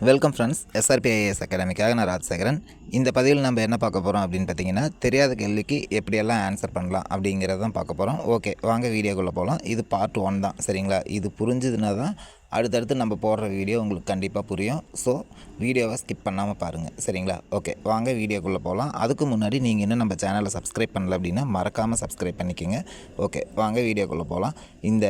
Welcome friends, SRPIS அகாடமிக்காக நான் ராஜசேகரன். இந்த பதிவில் நம்ம என்ன பார்க்க போகிறோம் அப்படின்னு பார்த்தீங்கன்னா, தெரியாத கேள்விக்கு எப்படியெல்லாம் ஆன்சர் பண்ணலாம் அப்படிங்கிறத தான் பார்க்க போகிறோம். ஓகே, வாங்க வீடியோக்குள்ளே போகலாம். இது பார்ட் 1 தான், சரிங்களா? இது புரிஞ்சுதுன்னா தான் அடுத்தடுத்து நம்ம போடுற வீடியோ உங்களுக்கு கண்டிப்பாக புரியும். ஸோ வீடியோவை ஸ்கிப் பண்ணாமல் பாருங்கள், சரிங்களா? ஓகே, வாங்க வீடியோக்குள்ளே போகலாம். அதுக்கு முன்னாடி நீங்கள் இன்னும் நம்ம சேனலை சப்ஸ்கிரைப் பண்ணல அப்படின்னா மறக்காமல் சப்ஸ்கிரைப் பண்ணிக்கோங்க. ஓகே, வாங்க வீடியோக்குள்ளே போகலாம். இந்த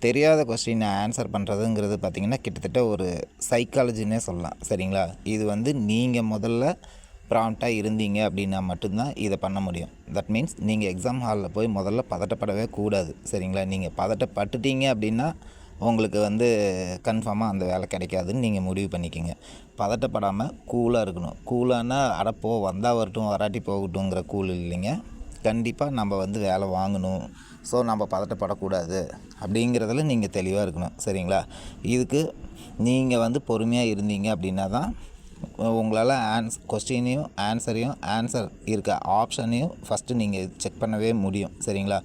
தெரியாத கொஸ்டினை ஆன்சர் பண்ணுறதுங்கிறது பார்த்திங்கன்னா கிட்டத்தட்ட ஒரு சைக்காலஜின்னே சொல்லலாம், சரிங்களா? இது நீங்கள் முதல்ல ப்ராம்ப்டாக இருந்தீங்க அப்படின்னா மட்டும்தான் இதை பண்ண முடியும். தட் மீன்ஸ் நீங்கள் எக்ஸாம் ஹாலில் போய் முதல்ல பதட்டப்படவே கூடாது, சரிங்களா? நீங்கள் பதட்டப்பட்டுட்டீங்க அப்படின்னா உங்களுக்கு கன்ஃபார்மாக அந்த வேலை கிடைக்காதுன்னு நீங்கள் முடிவு பண்ணிக்கோங்க. பதட்டப்படாமல் கூலாக இருக்கணும். கூலானா அடப்போ வந்தால் வரட்டும் வராட்டி போகட்டுங்கிற கூல் இல்லைங்க. கண்டிப்பாக நம்ம வேலை வாங்கணும், ஸோ நம்ம பதட்டப்படக்கூடாது அப்படிங்கிறதுல நீங்கள் தெளிவாக இருக்கணும், சரிங்களா? இதுக்கு நீங்கள் பொறுமையாக இருந்தீங்க அப்படின்னா தான் உங்களால் கொஸ்டினையும் ஆன்சர் இருக்க ஆப்ஷனையும் ஃபஸ்ட்டு நீங்கள் செக் பண்ணவே முடியும், சரிங்களா?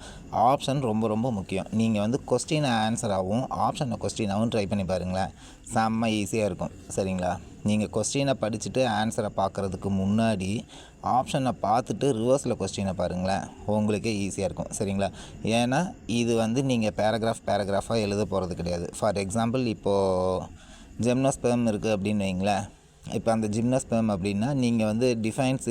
ஆப்ஷன் ரொம்ப ரொம்ப முக்கியம். நீங்கள் கொஸ்டினை ஆன்சராகவும் ஆப்ஷனை கொஸ்டினாகவும் ட்ரை பண்ணி பாருங்களேன், செம்ம ஈஸியாக இருக்கும், சரிங்களா? நீங்கள் கொஸ்டினை படிச்சுட்டு ஆன்சரை பார்க்குறதுக்கு முன்னாடி ஆப்ஷனை பார்த்துட்டு ரிவர்ஸில் கொஸ்டினை பாருங்களேன், உங்களுக்கே ஈஸியாக இருக்கும், சரிங்களா? ஏன்னா இது நீங்கள் பேராகிராஃபாக எழுத போகிறது கிடையாது. ஃபார் எக்ஸாம்பிள், இப்போது ஜிம்னோஸ்பெர்ம் இருக்குது அப்படின்னு வைங்களேன். இப்போ அந்த ஜிம்னோஸ்பெர்ம் அப்படின்னா நீங்கள் டிஃபைன்ஸ்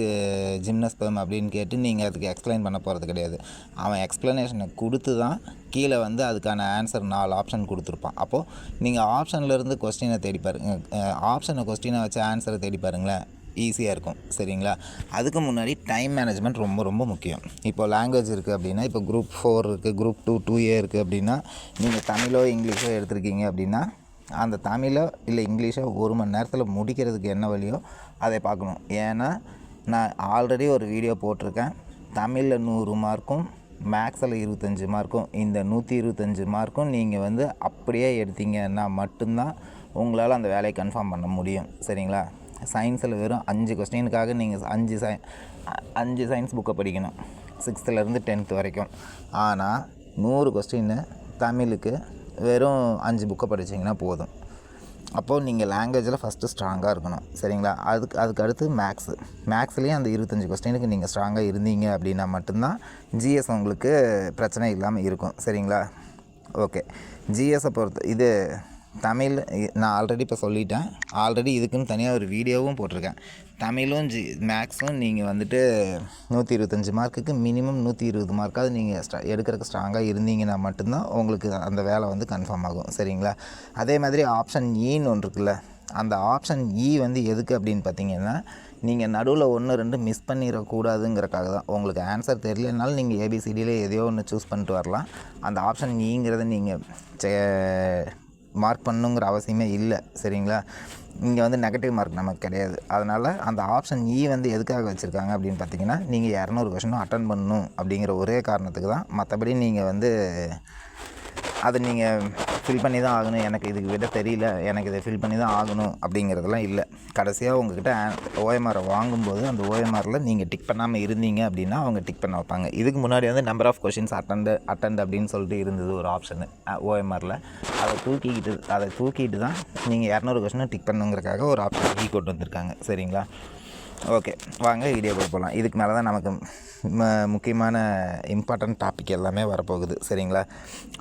ஜிம்னோஸ்பெர்ம் அப்படின்னு கேட்டு நீங்கள் அதுக்கு எக்ஸ்பிளைன் பண்ண போகிறது கிடையாது. அவன் எக்ஸ்ப்ளனேஷனை கொடுத்து தான் கீழே அதுக்கான ஆன்சர் 4 ஆப்ஷன் கொடுத்துருப்பான். அப்போது நீங்கள் ஆப்ஷன்லேருந்து கொஸ்டினை தேடி பாருங்கள், ஆப்ஷனை கொஸ்டினை வச்சு ஆன்சரை தேடி பாருங்களேன், ஈஸியாக இருக்கும், சரிங்களா? அதுக்கு முன்னாடி டைம் மேனேஜ்மெண்ட் ரொம்ப ரொம்ப முக்கியம். இப்போ லாங்குவேஜ் இருக்குது அப்படின்னா, இப்போ குரூப் 4 இருக்குது, குரூப் 2A இருக்குது அப்படின்னா, நீங்கள் தமிழோ இங்கிலீஷோ எடுத்திருக்கீங்க அப்படின்னா அந்த தமிழோ இல்லை இங்கிலீஷோ 1 மணி நேரத்தில் முடிக்கிறதுக்கு என்ன வழியோ அதை பார்க்கணும். ஏன்னா நான் ஆல்ரெடி ஒரு வீடியோ போட்டிருக்கேன். தமிழில் 100 மார்க்கும் மேக்ஸில் 25 மார்க்கும், இந்த 125 மார்க்கும் நீங்கள் அப்படியே எடுத்தீங்கன்னா மட்டும்தான் உங்களால் அந்த வேலையை கன்ஃபார்ம் பண்ண முடியும், சரிங்களா? சயின்ஸில் வெறும் 5 கொஸ்டினுக்காக நீங்கள் 5 சயின்ஸ் புக்கை படிக்கணும், 6th-லேருந்து 10th வரைக்கும். ஆனால் 100 கொஸ்டின்னு தமிழுக்கு வெறும் 5 புக்கை படிச்சிங்கன்னா போதும். அப்போது நீங்கள் லாங்குவேஜில் ஃபஸ்ட்டு ஸ்ட்ராங்காக இருக்கணும், சரிங்களா? அதுக்கு அடுத்து மேக்ஸ்லேயும் அந்த 25 கொஸ்டினுக்கு நீங்கள் ஸ்ட்ராங்காக இருந்தீங்க அப்படின்னா மட்டும்தான் ஜிஎஸ் உங்களுக்கு பிரச்சனை இல்லாமல் இருக்கும், சரிங்களா? ஓகே, ஜிஎஸை பொறுத்து தமிழ் நான் ஆல்ரெடி இப்போ சொல்லிட்டேன். ஆல்ரெடி இதுக்குன்னு தனியாக ஒரு வீடியோவும் போட்டிருக்கேன். தமிழும் மேக்ஸும் நீங்கள் 125 மார்க்குக்கு மினிமம் 120 மார்க்காவது நீங்கள் எடுக்கிறதுக்கு ஸ்ட்ராங்காக இருந்தீங்கன்னா மட்டும்தான் உங்களுக்கு அந்த வேலை கன்ஃபார்ம் ஆகும், சரிங்களா? அதே மாதிரி ஆப்ஷன் ஈன்னு ஒன்று இருக்குல்ல, அந்த ஆப்ஷன் எதுக்கு அப்படின்னு பார்த்தீங்கன்னா, நீங்கள் நடுவில் 1-2 மிஸ் பண்ணிடக்கூடாதுங்கிறக்காக தான். உங்களுக்கு ஆன்சர் தெரியலனாலும் நீங்கள் ஏபிசிடியில் எதையோ ஒன்று சூஸ் பண்ணிட்டு வரலாம். அந்த ஆப்ஷன் ஈங்கிறத நீங்கள் மார்க் பண்ணுங்கிற அவசியமே இல்லை, சரிங்களா? இங்கே நெகட்டிவ் மார்க் நமக்கு கிடையாது. அதனால் அந்த ஆப்ஷன் எதுக்காக வச்சுருக்காங்க அப்படின்னு பார்த்தீங்கன்னா, நீங்கள் 200 கொஸ்டினும் அட்டன் பண்ணணும் அப்படிங்கிற ஒரே காரணத்துக்கு தான். மற்றபடி நீங்கள் அதை நீங்கள் ஃபில் பண்ணி தான் ஆகணும், எனக்கு இதுக்கு விட தெரியல, எனக்கு இதை ஃபில் பண்ணி தான் ஆகணும் அப்படிங்கிறதெல்லாம் இல்லை. கடைசியாக உங்கள்கிட்ட ஓஎம்ஆரை வாங்கும்போது அந்த ஓஎம்ஆரில் நீங்கள் டிக் பண்ணாமல் இருந்தீங்க அப்படின்னா அவங்க டிக் பண்ண வைப்பாங்க. இதுக்கு முன்னாடி நம்பர் ஆஃப் கொஷின்ஸ் அட்டெண்ட் அப்படின்னு சொல்லிட்டு இருந்தது ஒரு ஆப்ஷனு ஓஎம்ஆரில். அதை தூக்கிட்டு தான் நீங்கள் 200 கொஷினை டிக் பண்ணுங்கிறக்காக ஒரு ஆப்ஷன் கொண்டு வந்திருக்காங்க, சரிங்களா? ஓகே, வாங்க வீடியோக்குள்ள போகலாம். இதுக்கு மேலே தான் நமக்கு முக்கியமான இம்பார்ட்டன்ட் டாபிக் எல்லாமே வரப்போகுது, சரிங்களா?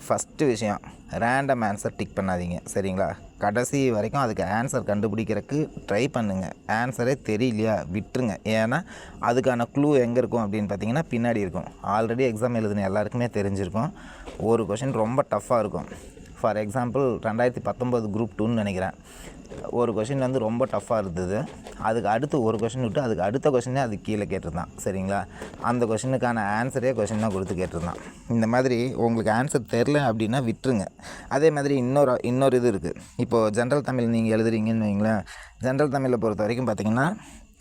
ஃபஸ்ட்டு விஷயம், ரேண்டம் ஆன்சர் டிக் பண்ணாதீங்க, சரிங்களா? கடைசி வரைக்கும் அதுக்கு ஆன்சர் கண்டுபிடிக்கிறதுக்கு ட்ரை பண்ணுங்கள். ஆன்சரே தெரியலையா விட்டுருங்க. ஏன்னா அதுக்கான க்ளூ எங்கே இருக்கும் அப்படின்னு பார்த்தீங்கன்னா பின்னாடி இருக்கும். ஆல்ரெடி எக்ஸாம் எழுதுன எல்லாருக்குமே தெரிஞ்சிருக்கும். ஒரு கொஷின் ரொம்ப டஃப்பாக இருக்கும். ஃபார் எக்ஸாம்பிள் 2019 குரூப் 2ன்னு நினைக்கிறேன். ஒரு கொஷின் ரொம்ப டஃப்பாக இருந்தது. அதுக்கு அடுத்து ஒரு கொஷின் விட்டு அதுக்கு அடுத்த கொஷினே அது கீழே கேட்டிருந்தான், சரிங்களா? அந்த கொஷினுக்கான ஆன்சரே கொஷினாக கொடுத்து கேட்டிருந்தான். இந்த மாதிரி உங்களுக்கு ஆன்சர் தெரில அப்படின்னா விட்டுருங்க. அதே மாதிரி இன்னொரு இது இருக்குது. இப்போது ஜென்ரல் தமிழ் நீங்கள் எழுதுறீங்கன்னு வைங்களேன். ஜென்ரல் தமிழை பொறுத்த வரைக்கும் பார்த்திங்கன்னா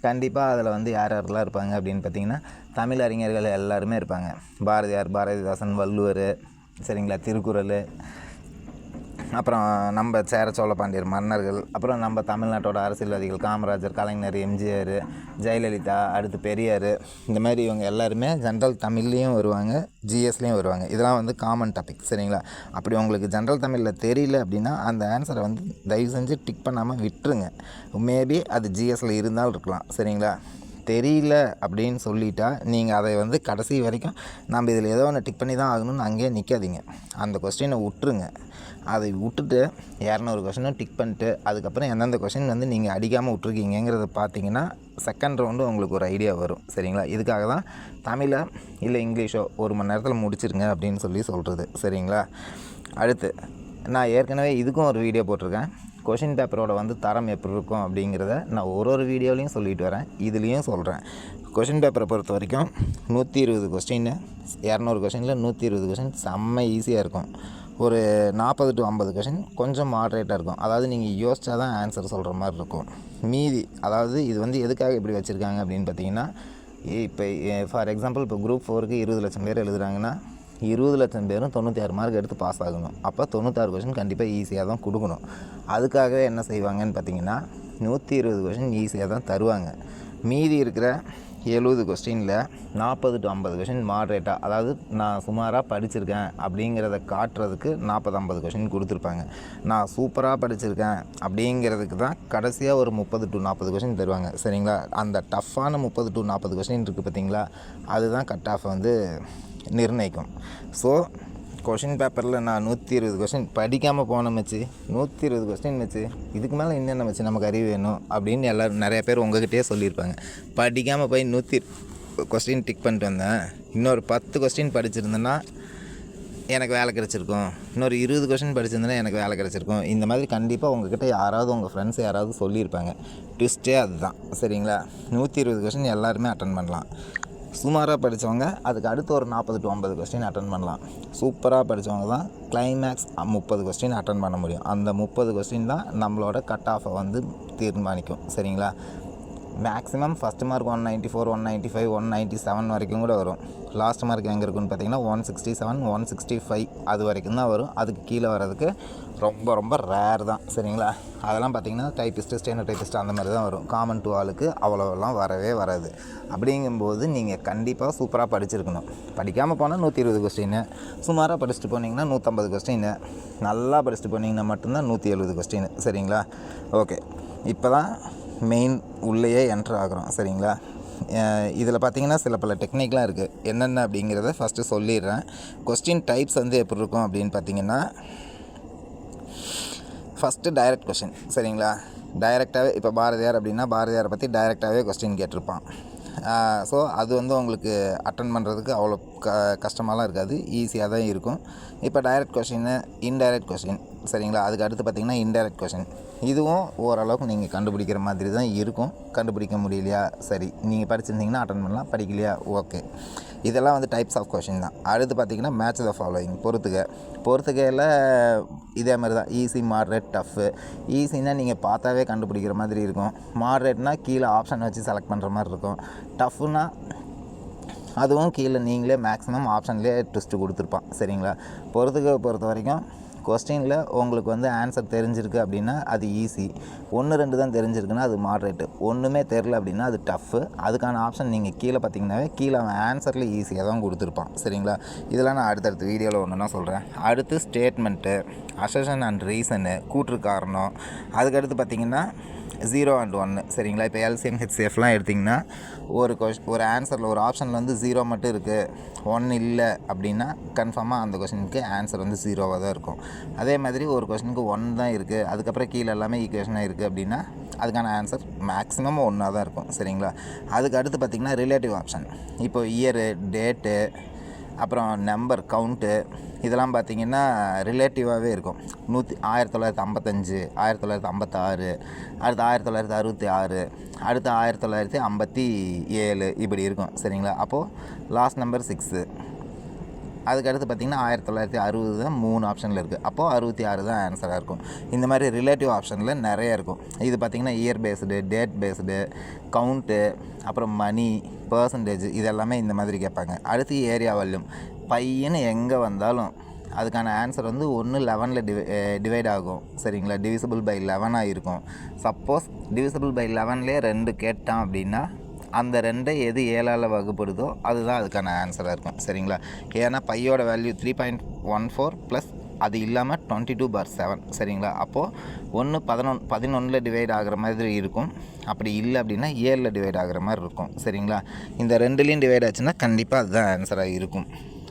கண்டிப்பாக அதில் யாரெல்லாம் இருப்பாங்க அப்படின்னு பார்த்திங்கன்னா, தமிழ் அறிஞர்கள் எல்லாருமே இருப்பாங்க. பாரதியார், பாரதிதாசன், வள்ளுவர், சரிங்களா? திருக்குறள், அப்புறம் நம்ம சேர சோழ பாண்டியர் மன்னர்கள், அப்புறம் நம்ம தமிழ்நாட்டோட அரசியல்வாதிகள் காமராஜர், கலைஞர், எம்ஜிஆர், ஜெயலலிதா, அடுத்து பெரியார், இந்த மாதிரி இவங்க எல்லாருமே ஜென்ரல் தமிழ்லேயும் வருவாங்க, ஜிஎஸ்லேயும் வருவாங்க. இதெல்லாம் வந்து காமன் டாபிக் சரிங்களா. அப்படி உங்களுக்கு ஜென்ரல் தமிழில் தெரியல அப்படின்னா அந்த ஆன்சரை வந்து தயவு செஞ்சு டிக் பண்ணாமல் விட்டுருங்க. மேபி அது ஜிஎஸ்சில் இருந்தாலும் இருக்கலாம் சரிங்களா. தெரியல அப்படின்னு சொல்லிட்டா நீங்கள் அதை வந்து கடைசி வரைக்கும் நம்ம இதில் ஏதோ ஒன்று டிக் பண்ணி தான் ஆகணும்னு அங்கேயே நிற்காதீங்க. அந்த கொஸ்டினை விட்டுருங்க. அதை விட்டுட்டு 200 கொஸ்டினும் டிக் பண்ணிட்டு அதுக்கப்புறம் எந்தெந்த கொஸ்டின் வந்து நீங்கள் அடிக்காமல் விட்ருக்கீங்கிறத பார்த்தீங்கன்னா செகண்ட் ரவுண்டு உங்களுக்கு ஒரு ஐடியா வரும் சரிங்களா. இதுக்காக தான் தமிழை இல்லை இங்கிலீஷோ 1 மணி நேரத்தில் முடிச்சிருங்க அப்படின்னு சொல்கிறது சரிங்களா. அடுத்து நான் ஏற்கனவே இதுக்கும் ஒரு வீடியோ போட்டிருக்கேன். கொஷின் பேப்பரோட வந்து தரம் எப்படி இருக்கும் அப்படிங்கிறத நான் ஒரு வீடியோலையும் சொல்லிட்டு வரேன், இதுலேயும் சொல்கிறேன். கொஷின் பேப்பரை பொறுத்த வரைக்கும் 120 கொஸ்டின், 200 கொஸ்டினில் 120 கொஸ்டின் செம்ம ஈஸியாக இருக்கும். ஒரு 40 to 50 கொஸ்டின் கொஞ்சம் மாட்ரேட்டாக இருக்கும். அதாவது நீங்கள் யோசிச்சா தான் ஆன்சர் சொல்கிற மாதிரி இருக்கும். மீதி அதாவது இது வந்து எதுக்காக இப்படி வச்சுருக்காங்க அப்படின்னு பார்த்தீங்கன்னா, இப்போ ஃபார் எக்ஸாம்பிள் இப்போ குரூப் 4க்கு 20 லட்சம் பேர் எழுதுகிறாங்கன்னா 20 லட்சம் பேரும் 96 மார்க் எடுத்து பாஸ் ஆகணும். அப்போ 96 கொஷின் கண்டிப்பாக ஈஸியாக தான் கொடுக்கணும். அதுக்காக என்ன செய்வாங்கன்னு பார்த்தீங்கன்னா 120 கொஷின் ஈஸியாக தான் தருவாங்க. மீதி இருக்கிற 70 கொஸ்டினில் 40 to 50 கொஷின் மாட்ரேட்டாக, அதாவது நான் சுமாராக படிச்சிருக்கேன் அப்படிங்கிறத காட்டுறதுக்கு 40-50 கொஷின் கொடுத்துருப்பாங்க. நான் சூப்பராக படிச்சிருக்கேன் அப்படிங்கிறதுக்கு தான் கடைசியாக ஒரு 30 to 40 கொஷின் தருவாங்க சரிங்களா. அந்த டஃப்பான 30 to 40 கொஷின் இருக்குது பார்த்தீங்களா, அதுதான் கட் ஆஃப் வந்து நிர்ணயிக்கும். ஸோ கொஷின் பேப்பரில் நான் 120 கொஸ்டின் படிக்காமல் போன மச்சு, 120 கொஸ்டின் மச்சு, இதுக்கு மேலே என்னென்ன மச்சு நமக்கு அறிவு வேணும் அப்படின்னு எல்லோரும் நிறைய பேர் உங்கள்கிட்டயே சொல்லியிருப்பாங்க. படிக்காமல் போய் 120 கொஸ்டின் டிக் பண்ணிட்டு வந்தேன், இன்னொரு 10 கொஸ்டின் படிச்சிருந்தேன்னா எனக்கு வேலை கிடச்சிருக்கும், இன்னொரு 20 கொஸ்டின் படிச்சிருந்தேன்னா எனக்கு வேலை கிடச்சிருக்கும். இந்த மாதிரி கண்டிப்பாக உங்கள்கிட்ட யாராவது உங்கள் ஃப்ரெண்ட்ஸ் யாராவது சொல்லியிருப்பாங்க. ட்விஸ்ட்டே அதுதான் சரிங்களா. 120 கொஸ்டின் எல்லாருமே அட்டன் பண்ணலாம். சுமாராக படித்தவங்க அதுக்கு அடுத்து ஒரு 40 to 50 கொஸ்டின் அட்டன் பண்ணலாம். சூப்பராக படித்தவங்க தான் கிளைமேக்ஸ் 30 கொஸ்டின் அட்டன் பண்ண முடியும். அந்த 30 கொஸ்டின் தான் நம்மளோட கட் ஆஃபை வந்து தீர்மானிக்கும் சரிங்களா. மேக்ஸிமம் ஃபஸ்ட் மார்க் 194, 195, 197 வரைக்கும் கூட வரும். லாஸ்ட் மார்க் எங்கே இருக்குன்னு பார்த்தீங்கன்னா 167, 165 அது வரைக்கும் தான் வரும். அதுக்கு கீழே வர்றதுக்கு ரொம்ப ரொம்ப ரேர் தான் சரிங்களா. அதெல்லாம் பார்த்திங்கன்னா டைப்பிஸ்ட்டு, ஸ்டெனோ டைப்பிஸ்ட்டு அந்த மாதிரி தான் வரும். காமன் டு ஆளுக்கு அவ்வளோவெல்லாம் வரவே வராது. அப்படிங்கும்போது நீங்கள் கண்டிப்பாக சூப்பராக படிச்சிருக்கணும். படிக்காமல் போனால் 120 கொஸ்டின்னு, சுமாராக படிச்சுட்டு போனீங்கன்னா 150 கொஸ்டின்னு, நல்லா படிச்சுட்டு போனீங்கன்னா மட்டும்தான் 170 கொஸ்டின் சரிங்களா. ஓகே, இப்போ தான் மெயின் உள்ளேயே என்ட்ரு ஆகிறோம் சரிங்களா. இதில் பார்த்திங்கன்னா சில பல டெக்னிக்லாம் இருக்குது. என்னென்ன அப்படிங்கிறத ஃபஸ்ட்டு சொல்லிடுறேன். கொஸ்டின் டைப்ஸ் வந்து எப்படி இருக்கும் அப்படின்னு பார்த்திங்கன்னா, ஃபஸ்ட்டு டைரக்ட் கொஸ்டின் சரிங்களா. டைரெக்டாகவே இப்போ பாரதியார் அப்படின்னா பாரதியாரை பற்றி டைரெக்டாகவே கொஸ்டின் கேட்டிருப்பான். ஸோ அது வந்து உங்களுக்கு அட்டன் பண்ணுறதுக்கு அவ்வளோ கஷ்டமாலாம் இருக்காது, ஈஸியாக தான் இருக்கும். இப்போ டைரக்ட் கொஸ்டின், இன்டைரக்ட் கொஸ்டின் சரிங்களா. அதுக்கு அடுத்து பார்த்திங்கன்னா இன்டைரக்ட் கொஸ்டின். இதுவும் ஓரளவுக்கு நீங்கள் கண்டுபிடிக்கிற மாதிரி தான் இருக்கும். கண்டுபிடிக்க முடியலையா சரி, நீங்கள் படிச்சிருந்தீங்கன்னா அட்டன் பண்ணலாம், படிக்கலையா ஓகே. இதெல்லாம் வந்து டைப்ஸ் ஆஃப் கொஸ்டின் தான். அடுத்து பார்த்திங்கன்னா மேட்ச் த ஃபாலோயிங், பொறுத்துகையில் இதே மாதிரி தான். Easy, moderate, tough. ஈஸின்னா நீங்கள் பார்த்தாவே கண்டுபிடிக்கிற மாதிரி இருக்கும். மாட்ரேட்னா கீழே ஆப்ஷன் வச்சு செலக்ட் பண்ணுற மாதிரி இருக்கும். டஃப்புனா அதுவும் கீழே நீங்களே மேக்ஸிமம் ஆப்ஷன்லேயே ட்விஸ்ட்டு கொடுத்துருப்பான் சரிங்களா. பொறுத்த வரைக்கும் கொஸ்டினில் உங்களுக்கு வந்து ஆன்சர் தெரிஞ்சிருக்கு அப்படின்னா அது ஈஸி, 1-2 தான் தெரிஞ்சிருக்குன்னா அது மாட்ரேட்டு, ஒன்றுமே தெரில அப்படின்னா அது டஃப்பு. அதுக்கான ஆப்ஷன் நீங்கள் கீழே பார்த்தீங்கன்னாவே கீழே அவன் ஆன்சரில் ஈஸியாக தான் கொடுத்துருப்பான் சரிங்களா. இதெல்லாம் நான் அடுத்தடுத்த வீடியோவில் ஒன்று தான் சொல்கிறேன். அடுத்து ஸ்டேட்மெண்ட்டு, அசர்ஷன் அண்ட் ரீசனு, கூற்று காரணம். அதுக்கடுத்து பார்த்திங்கன்னா 0 and 1 சரிங்களா. இப்போ எல்சிஎம் ஹெச்சிஎஃப்லாம் எடுத்திங்கன்னா ஒரு ஆன்சரில் ஒரு ஆப்ஷனில் வந்து 0 மட்டும் இருக்குது, 1 இல்லை அப்படின்னா கன்ஃபார்மாக அந்த கொஸ்டினுக்கு ஆன்சர் வந்து 0வாக தான் இருக்கும். அதே மாதிரி ஒரு கொஸ்டினுக்கு 1 தான் இருக்குது, அதுக்கப்புறம் கீழே எல்லாமே ஈக்குவேஷனாக இருக்குது அப்படின்னா அதுக்கான ஆன்சர் மேக்ஸிமம் 1ஆக தான் இருக்கும் சரிங்களா. அதுக்கு அடுத்து பார்த்திங்கன்னா ரிலேட்டிவ் ஆப்ஷன். இப்போ இயரு, டேட்டு, அப்புறம் நம்பர், கவுண்ட்டு, இதெல்லாம் பார்த்திங்கன்னா ரிலேட்டிவாகவே இருக்கும். 1955, 1956, அடுத்து 1966, அடுத்து 1957 இப்படி இருக்கும் சரிங்களா. அப்போது லாஸ்ட் நம்பர் 6. அதுக்கடுத்து பார்த்திங்கன்னா 1960 தான் 3 ஆப்ஷனில் இருக்குது. அப்போது 66 தான் ஆன்சராக இருக்கும். இந்த மாதிரி ரிலேட்டிவ் ஆப்ஷனில் நிறைய இருக்கும். இது பார்த்திங்கன்னா year based, date based, count, அப்புறம் மணி, பர்சன்டேஜ், இதெல்லாமே இந்த மாதிரி கேட்பாங்க. அடுத்து ஏரியா வால்யூம். பையன்னு எங்கே வந்தாலும் அதுக்கான ஆன்சர் வந்து ஒன்று 11ல் டிவைட் ஆகும் சரிங்களா, டிவிசிபிள் பை 11 இருக்கும். சப்போஸ் டிவிசிபிள் பை 11லே 2 கேட்டான் அப்படின்னா அந்த 2 எது 7ஆல் வகுப்படுதோ அதுதான் அதுக்கான ஆன்சராக இருக்கும் சரிங்களா. ஏன்னா பையோட வேல்யூ 3.14 ப்ளஸ் அது இல்லாமல் 22/7 சரிங்களா. அப்போது ஒன்று 11ல் டிவைட் ஆகிற மாதிரி இருக்கும், அப்படி இல்லை அப்படின்னா 7ல் டிவைட் ஆகிற மாதிரி இருக்கும் சரிங்களா. இந்த 2லேயும் டிவைட் ஆச்சுன்னா கண்டிப்பாக அதுதான் ஆன்சராக இருக்கும்.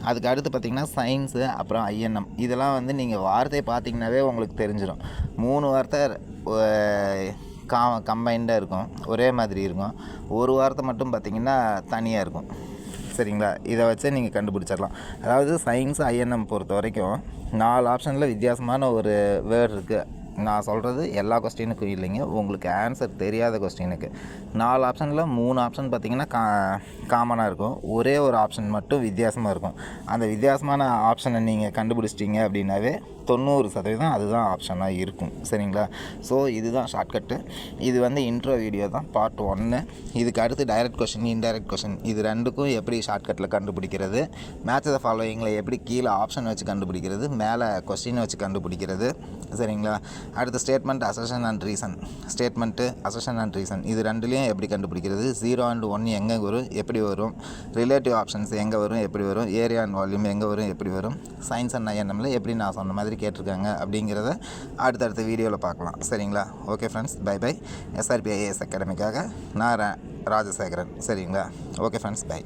அதுக்கு அடுத்து பார்த்திங்கன்னா சயின்ஸு, அப்புறம் ஐஎன்எம், இதெல்லாம் வந்து நீங்கள் வார்த்தையை பார்த்திங்கனாவே உங்களுக்கு தெரிஞ்சிடும். 3 வார்த்தை கம்பைண்டாக இருக்கும், ஒரே மாதிரி இருக்கும். ஒரு வார்த்தை மட்டும் பார்த்திங்கன்னா தனியாக இருக்கும் சரிங்களா. இதை வச்சு நீங்கள் கண்டுபிடிச்சிடலாம். அதாவது சயின்ஸ் ஐஎன்எம் பொறுத்த வரைக்கும் 4 ஆப்ஷனில் வித்தியாசமான ஒரு வேர்டு இருக்குது. நான் சொல்கிறது எல்லா கொஸ்டினுக்கும் இல்லைங்க, உங்களுக்கு ஆன்சர் தெரியாத கொஸ்டினுக்கு. 4 ஆப்ஷனில் 3 ஆப்ஷன் பார்த்திங்கன்னா காமனாக இருக்கும், ஒரே ஒரு ஆப்ஷன் மட்டும் வித்தியாசமாக இருக்கும். அந்த வித்தியாசமான ஆப்ஷனை நீங்கள் கண்டுபிடிச்சிட்டிங்க அப்படின்னாவே 90% அதுதான் ஆப்ஷனாக இருக்கும் சரிங்களா. ஸோ இதுதான் ஷார்ட்கட்டு. இது வந்து இன்ட்ரோ வீடியோ தான், பார்ட் 1. இதுக்கு அடுத்து டைரக்ட் கொஷின், இன்டைரக்ட் கொஷின், இது ரெண்டுக்கும் எப்படி ஷார்ட்கட்டில் கண்டுபிடிக்கிறது, மேட்ச் த ஃபாலோயிங்கில் எப்படி கீழே ஆப்ஷன் வச்சு கண்டுபிடிக்கிறது, மேலே கொஸ்டினை வச்சு கண்டுபிடிக்கிறது சரிங்களா. அடுத்து statement, assertion and reason, statement, assertion and reason, இது ரெண்டுலேயும் எப்படி கண்டுபிடிக்கிறது, 0 and 1 எங்கே வரும் எப்படி வரும், ரிலேட்டிவ் ஆப்ஷன்ஸ் எங்கே வரும் எப்படி வரும், ஏரியா அண்ட் வால்யூம் எங்கே வரும் எப்படி வரும், சயின்ஸ் அண்ட் ஐஎன்எம்மில் எப்படி நான் சொன்ன மாதிரி கேட்டிருக்காங்க அப்படிங்கிறத அடுத்தடுத்த வீடியோவில் பார்க்கலாம் சரிங்களா. Okay friends, bye bye. SRP IAS அகாடமிக்காக நான் ராஜசேகரன் சரிங்களா. Okay friends, by.